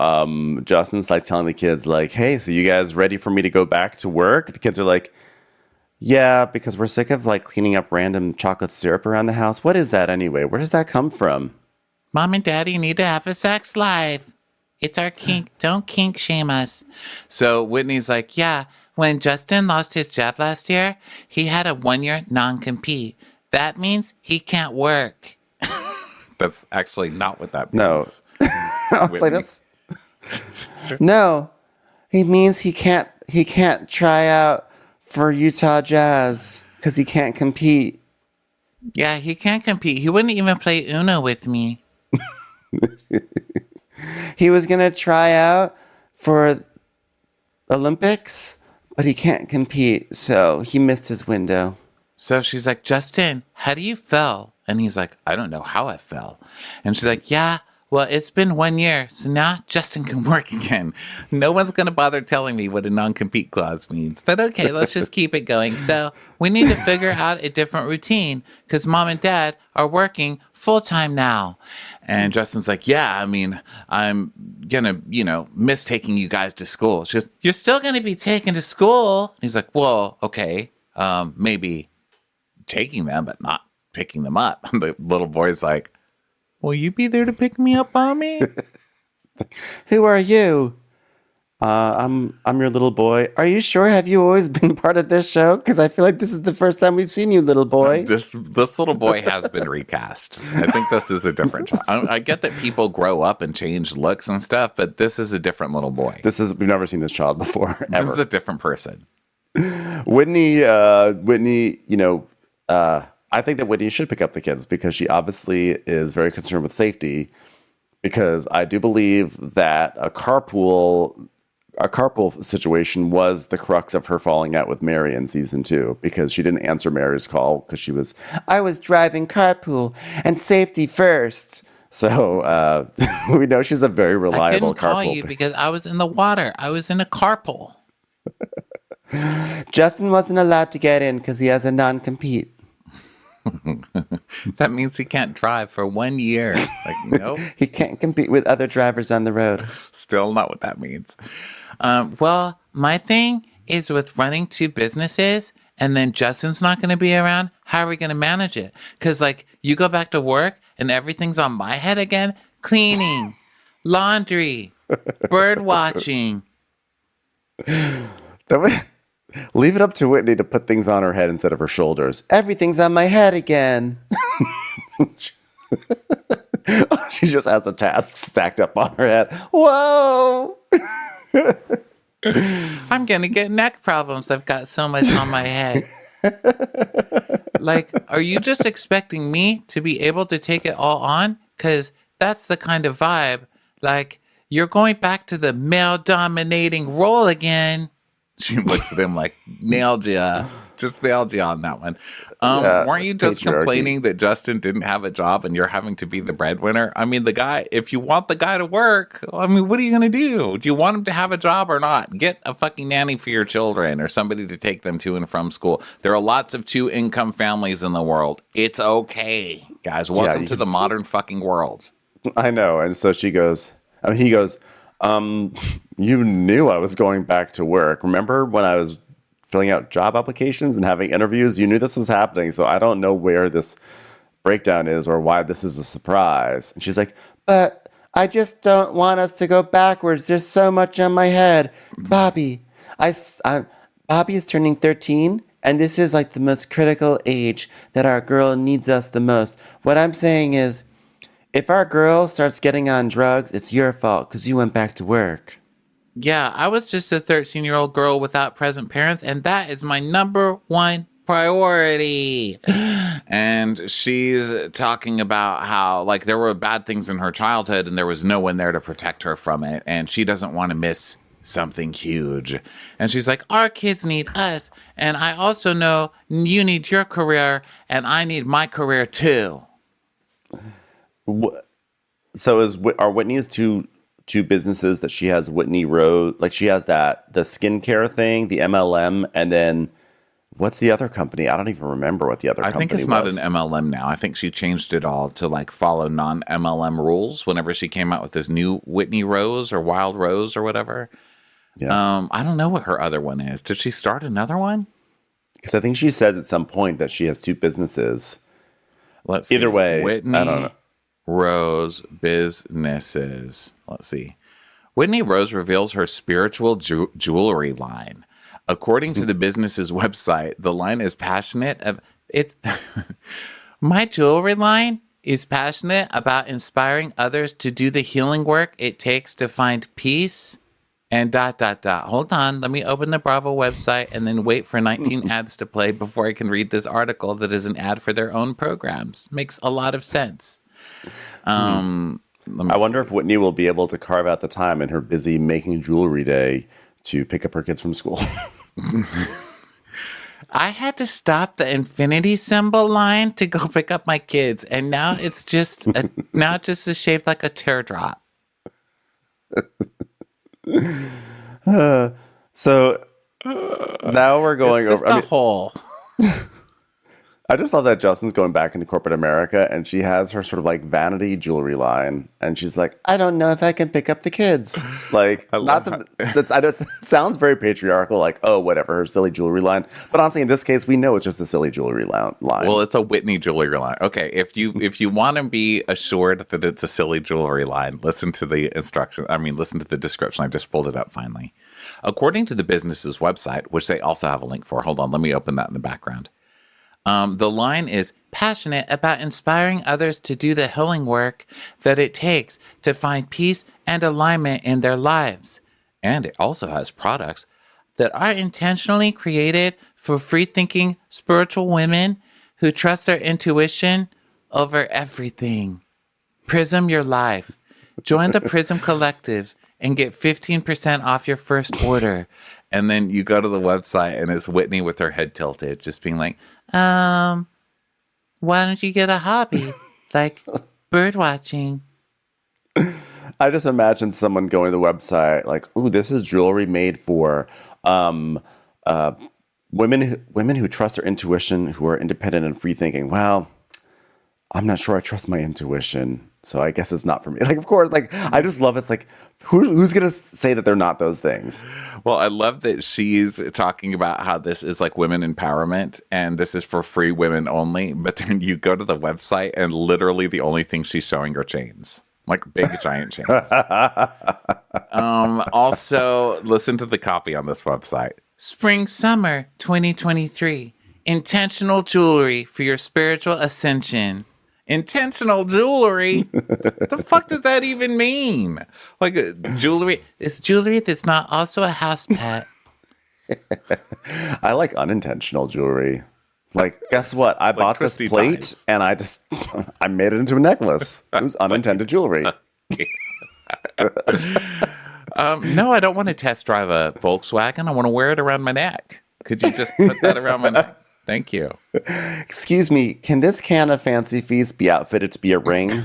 Justin's like telling the kids, like, "Hey, so you guys ready for me to go back to work?" The kids are like, "Yeah, because we're sick of like cleaning up random chocolate syrup around the house. What is that anyway? Where does that come from?" Mom and Daddy need to have a sex life. It's our kink. Don't kink shame us. So Whitney's like, Yeah, when Justin lost his job last year, he had a 1-year non-compete. That means he can't work. that's actually not what that No. means. I was like, Whitney. that's No, he means he can't try out for Utah Jazz because he can't compete. Yeah, he can't compete. He wouldn't even play Uno with me. He was gonna try out for Olympics, but he can't compete, so he missed his window. So she's like, Justin, how do you feel? And he's like, I don't know how I fell. And she's like, yeah, well, it's been 1 year, so now Justin can work again. No one's going to bother telling me what a non-compete clause means. But okay, let's just keep it going. So we need to figure out a different routine because mom and dad are working full-time now. And Justin's like, yeah, I mean, I'm going to, miss taking you guys to school. She goes, you're still going to be taken to school. He's like, well, okay, maybe taking them, but not picking them up. The little boy's like, will you be there to pick me up, Mommy? Who are you? I'm your little boy. Are you sure? Have you always been part of this show? Because I feel like this is the first time we've seen you, little boy. This little boy has been recast. I think this is a different child. I get that people grow up and change looks and stuff, but this is a different little boy. We've never seen this child before, ever. This is a different person. Whitney, I think that Whitney should pick up the kids because she obviously is very concerned with safety. Because I do believe that a carpool situation was the crux of her falling out with Mary in season 2 because she didn't answer Mary's call because I was driving carpool and safety first. So we know she's a very reliable carpool. I couldn't call you because I was in the water. I was in a carpool. Justin wasn't allowed to get in because he has a non-compete. That means he can't drive for 1 year. Like, nope. He can't compete with other drivers on the road. Still not what that means. Well, my thing is with running 2 businesses and then Justin's not going to be around. How are we going to manage it? Because, you go back to work and everything's on my head again. Cleaning, laundry, bird watching. Leave it up to Whitney to put things on her head instead of her shoulders. Everything's on my head again. She just has the tasks stacked up on her head. Whoa! I'm going to get neck problems. I've got so much on my head. Are you just expecting me to be able to take it all on? Because that's the kind of vibe. You're going back to the male-dominating role again. She looks at him like, nailed ya. Just nailed ya on that one. Weren't you just complaining that Justin didn't have a job and you're having to be the breadwinner? I mean, if you want the guy to work, what are you going to do? Do you want him to have a job or not? Get a fucking nanny for your children or somebody to take them to and from school. There are lots of 2-income families in the world. It's okay, guys. Welcome to the modern fucking world. I know. And so he goes, you knew I was going back to work. Remember when I was filling out job applications and having interviews? You knew this was happening. So I don't know where this breakdown is or why this is a surprise. And she's like, but I just don't want us to go backwards. There's so much on my head. Bobby, Bobby is turning 13. And this is the most critical age that our girl needs us the most. What I'm saying is, if our girl starts getting on drugs, it's your fault because you went back to work. Yeah, I was just a 13-year-old girl without present parents, and that is my number 1 priority. And she's talking about how, there were bad things in her childhood and there was no one there to protect her from it. And she doesn't want to miss something huge. And she's like, our kids need us. And I also know you need your career and I need my career too. So are Whitney's two businesses that she has? Whitney Rose, she has the skincare thing, the MLM, and then what's the other company? I don't even remember what the other company was. I think it's not an MLM now. I think she changed it all to follow non-MLM rules whenever she came out with this new Whitney Rose or Wild Rose or whatever. Yeah. I don't know what her other one is. Did she start another one? Because I think she says at some point that she has 2 businesses. Let's see. Either way, Whitney I don't know. Rose businesses. Let's see. Whitney Rose reveals her spiritual jewelry line. According to the business's website, the line is passionate of it. My jewelry line is passionate about inspiring others to do the healing work it takes to find peace and ... Hold on, let me open the Bravo website and then wait for 19 ads to play before I can read this article that is an ad for their own programs. Makes a lot of sense. I wonder if Whitney will be able to carve out the time in her busy making jewelry day to pick up her kids from school. I had to stop the infinity symbol line to go pick up my kids, and now it's just shaped like a teardrop. So now we're going It's just over. a hole. I just love that Justin's going back into corporate America, and she has her sort of like vanity jewelry line, and she's like, "I don't know if I can pick up the kids." Like, I know it sounds very patriarchal, like, "Oh, whatever, her silly jewelry line." But honestly, in this case, we know it's just a silly jewelry line. Well, it's a Whitney jewelry line. Okay, if you want to be assured that it's a silly jewelry line, listen to the instructions. I mean, listen to the description. I just pulled it up finally. According to the business's website, which they also have a link for. Hold on, let me open that in the background. The line is passionate about inspiring others to do the healing work that it takes to find peace and alignment in their lives. And it also has products that are intentionally created for free-thinking spiritual women who trust their intuition over everything. Prism your life. Join the Prism Collective and get 15% off your first order. And then you go to the website and it's Whitney with her head tilted, just being like, why don't you get a hobby like bird watching? I just imagine someone going to the website like, "Ooh, this is jewelry made for women who trust their intuition, who are independent and free thinking." Well, I'm not sure I trust my intuition, so I guess it's not for me. Like, of course, like I just love it's like who's gonna say that they're not those things? Well, I love that she's talking about how this is like women empowerment and this is for free women only. But then you go to the website and literally the only thing she's showing are chains, like big giant chains. Also, listen to the copy on this website. Spring Summer 2023. Intentional jewelry for your spiritual ascension. Intentional jewelry? The fuck does that even mean? Like jewelry? It's jewelry that's not also a house pet. I like unintentional jewelry. Like, guess what? I bought this plate ties. and I made it into a necklace. It was unintended jewelry. No, I don't want to test drive a Volkswagen. I want to wear it around my neck. Could you just put that around my neck? Thank you. Excuse me, can this can of Fancy Feast be outfitted to be a ring?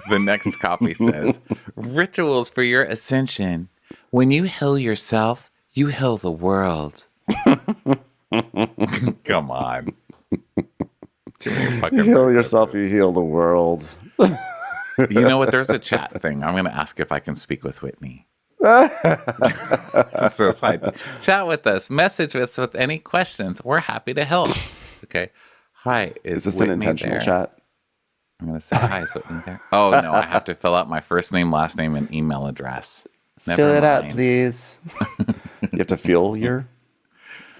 The next copy says, rituals for your ascension. When you heal yourself, you heal the world. Come on. You heal yourself, you heal the world. You know what? There's a chat thing. I'm going to ask if I can speak with Whitney. So it's like, chat with us, message us with any questions. We're happy to help. Okay. Hi. Is this Whitney an intentional there? chat? I'm going to say, hi, is Whitney there? Oh, no. I have to fill out my first name, last name, and email address. Never Fill it out, mind. please. You have to fill your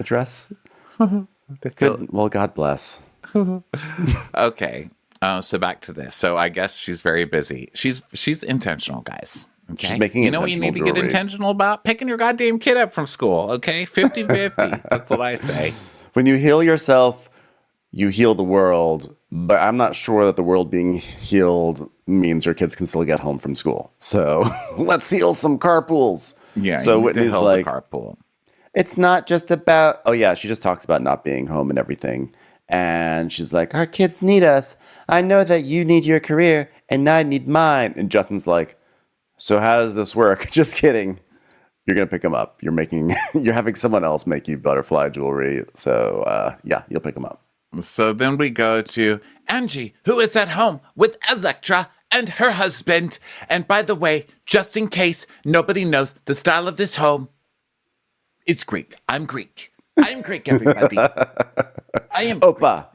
address? Good. Well, God bless. Okay. So back to this. So I guess she's very busy. She's intentional, guys. Okay. She's making you know what you need to get jewelry. intentional about? Picking your goddamn kid up from school. Okay. 50-50. That's what I say. When you heal yourself, you heal the world. But I'm not sure that the world being healed means your kids can still get home from school. So let's heal some carpools. Yeah. So you need to Whitney's heal like, the carpool. it's not just about, oh yeah, she just talks about not being home and everything. And she's like, our kids need us. I know that you need your career and I need mine. And Justin's like, so how does this work? Just kidding. You're going to pick them up. You're having someone else make you butterfly jewelry. So yeah, you'll pick them up. So then we go to Angie, who is at home with Electra and her husband. And by the way, just in case nobody knows, the style of this home is Greek. I'm Greek. I'm Greek, everybody. I am Opa.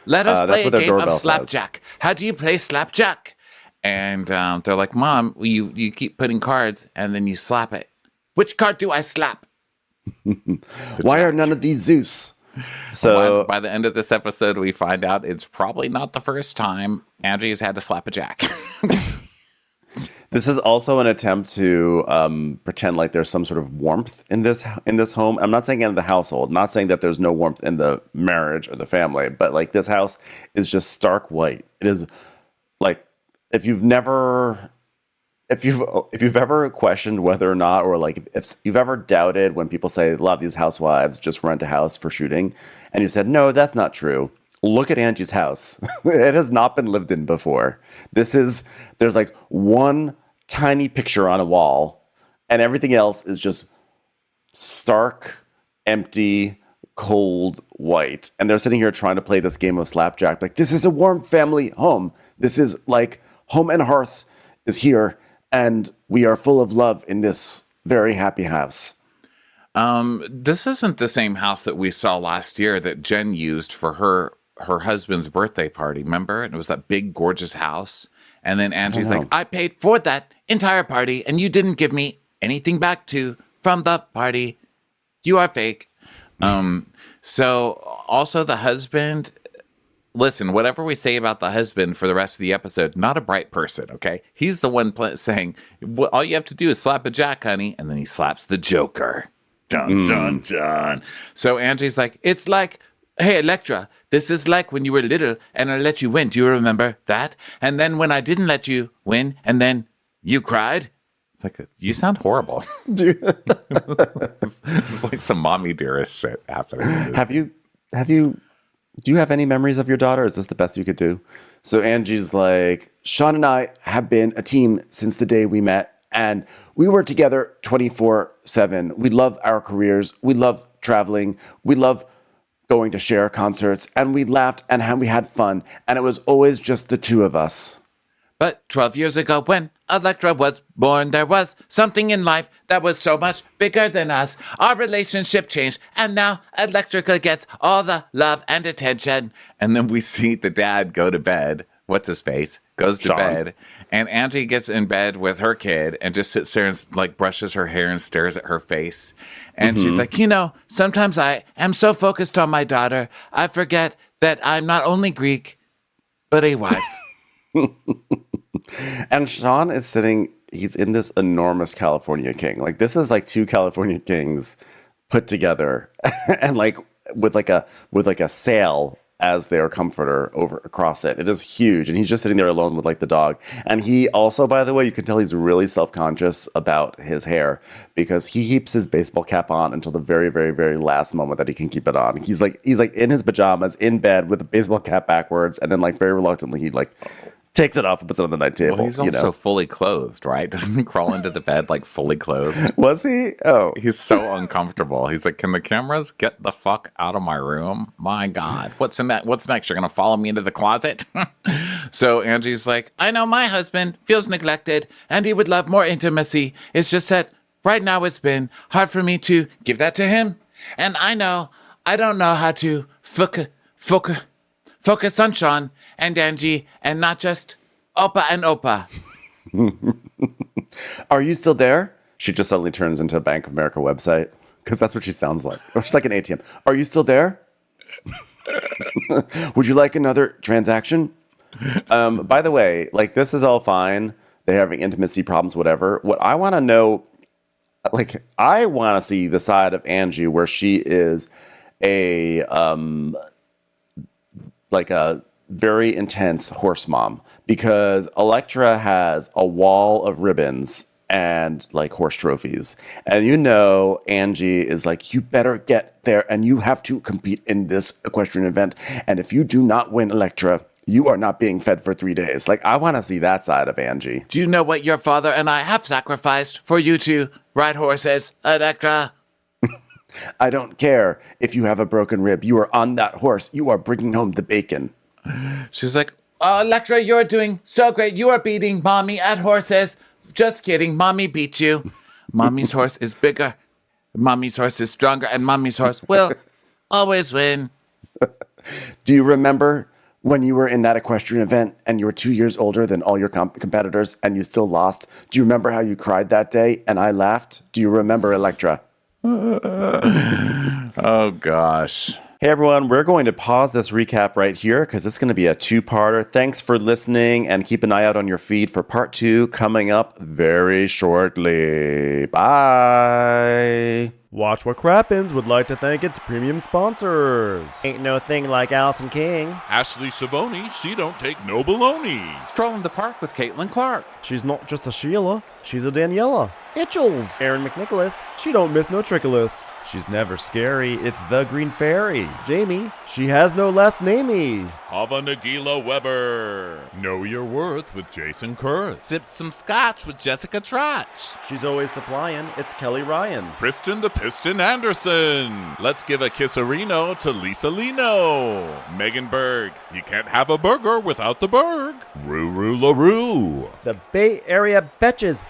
Let us play a their game doorbell of says. slapjack. How do you play slapjack? And they're like, Mom, you keep putting cards and then you slap it. Which card do I slap? Why are none of these Zeus? So By the end of this episode, we find out it's probably not the first time Angie has had to slap a jack. this is also an attempt to pretend like there's some sort of warmth in this home. I'm not saying in the household, not saying that there's no warmth in the marriage or the family, but like this house is just stark white. It is like if you've never if you've ever questioned whether or not, or like if you've ever doubted when people say a lot of these housewives just rent a house for shooting, and you said, no, that's not true. Look at Angie's house. It has not been lived in before. There's like one tiny picture on a wall, and everything else is just stark, empty, cold white. And they're sitting here trying to play this game of slapjack. Like, this is a warm family home. This is like home and hearth is here, and we are full of love in this very happy house. This isn't the same house that we saw last year that Jen used for her husband's birthday party. Remember? And it was that big, gorgeous house. And then Angie's like, I paid for that entire party, and you didn't give me anything back from the party. You are fake. So also the husband, listen, whatever we say about the husband for the rest of the episode, not a bright person, okay? He's the one saying, all you have to do is slap a jack, honey, and then he slaps the joker. Dun, dun, dun. So Angie's like, it's like, hey, Electra, this is like when you were little and I let you win. Do you remember that? And then when I didn't let you win and then you cried. It's like, you sound horrible. It's like some mommy dearest shit happening. Do you have any memories of your daughter? Is this the best you could do? So Angie's like, Sean and I have been a team since the day we met, and we were together 24/7. We love our careers. We love traveling. We love going to share concerts, and we laughed and we had fun, and it was always just the two of us. But 12 years ago, when Electra was born, there was something in life that was so much bigger than us. Our relationship changed, and now Electrica gets all the love and attention. And then we see the dad go to bed. What's his face? Goes to bed. And Angie gets in bed with her kid and just sits there and like brushes her hair and stares at her face. And she's like, sometimes I am so focused on my daughter, I forget that I'm not only Greek, but a wife. And Sean is sitting, he's in this enormous California king. Like, this is like two California kings put together and like with like a sail as their comforter over across it. It is huge. And he's just sitting there alone with like the dog. And he also, by the way, you can tell he's really self-conscious about his hair because he keeps his baseball cap on until the very, very, very last moment that he can keep it on. He's like in his pajamas in bed with the baseball cap backwards. And then like very reluctantly, he like takes it off and puts it on the night table. Well, he's also fully clothed, right? Doesn't he crawl into the bed like fully clothed? Was he? Oh. He's so uncomfortable. He's like, can the cameras get the fuck out of my room? My God. What's in that? What's next? You're going to follow me into the closet? So Angie's like, I know my husband feels neglected and he would love more intimacy. It's just that right now it's been hard for me to give that to him. And I don't know how to focus on Sean and Angie, and not just Opa and Opa. Are you still there? She just suddenly turns into a Bank of America website, because that's what she sounds like. Or she's like an ATM. Are you still there? Would you like another transaction? By the way, like, this is all fine. They're having intimacy problems, whatever. What I want to know, like, I want to see the side of Angie where she is a very intense horse mom, because Electra has a wall of ribbons and like horse trophies. And Angie is like, you better get there and you have to compete in this equestrian event. And if you do not win, Electra, you are not being fed for 3 days. Like, I want to see that side of Angie. Do you know what your father and I have sacrificed for you to ride horses, Electra? I don't care if you have a broken rib. You are on that horse. You are bringing home the bacon. She's like, oh, Electra, you're doing so great. You are beating Mommy at horses. Just kidding. Mommy beat you. Mommy's horse is bigger. Mommy's horse is stronger. And Mommy's horse will always win. Do you remember when you were in that equestrian event and you were 2 years older than all your competitors and you still lost? Do you remember how you cried that day and I laughed? Do you remember, Electra? Oh, gosh. Hey, everyone, we're going to pause this recap right here because it's going to be a two-parter. Thanks for listening, and keep an eye out on your feed for part 2 coming up very shortly. Bye. Watch What Crappens would like to thank its premium sponsors. Ain't no thing like Allison King. Ashley Savoni, she don't take no baloney. Stroll in the park with Caitlin Clark. She's not just a Sheila, she's a Daniela. Itchels. Aaron McNicholas, she don't miss no trickolas. She's never scary. It's the Green Fairy. Jamie, she has no last namey. Hava Nagila Weber. Know your worth with Jason Kurth. Sip some scotch with Jessica Trotch. She's always supplying, it's Kelly Ryan. Kristen the Piston Anderson. Let's give a kisserino to Lisa Lino. Megan Berg. You can't have a burger without the Berg. Ruru LaRue. The Bay Area Betches.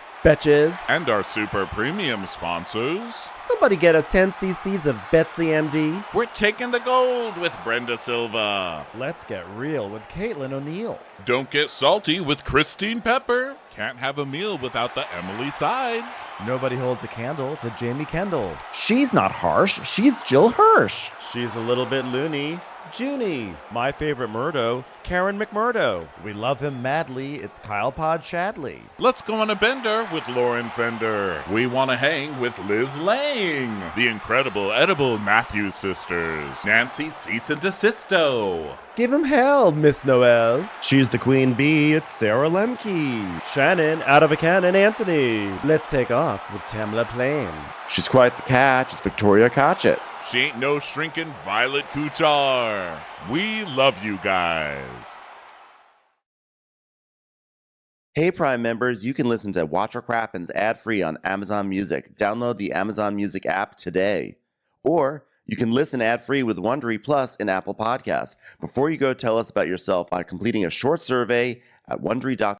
And our super premium sponsors. Somebody get us 10 cc's of Betsy MD. We're taking the gold with Brenda Silva. Let's get real with Caitlin O'Neill. Don't get salty with Christine Pepper. Can't have a meal without the Emily Sides. Nobody holds a candle to Jamie Kendall. She's not harsh. She's Jill Hirsch. She's a little bit loony. Junie. My favorite Murdo, Karen McMurdo. We love him madly. It's Kyle Pod Shadley. Let's go on a bender with Lauren Fender. We want to hang with Liz Lang. The incredible edible Matthews sisters. Nancy Cease and Desisto. Give him hell, Miss Noel. She's the queen bee. It's Sarah Lemke. Shannon, out of a cannon, Anthony. Let's take off with Tamla Plain. She's quite the catch. It's Victoria Cotchett. She ain't no shrinking Violet Kuchar. We love you guys. Hey, Prime members, you can listen to Watch What Crappens ad-free on Amazon Music. Download the Amazon Music app today. Or you can listen ad-free with Wondery Plus in Apple Podcasts. Before you go, tell us about yourself by completing a short survey at Wondery.com.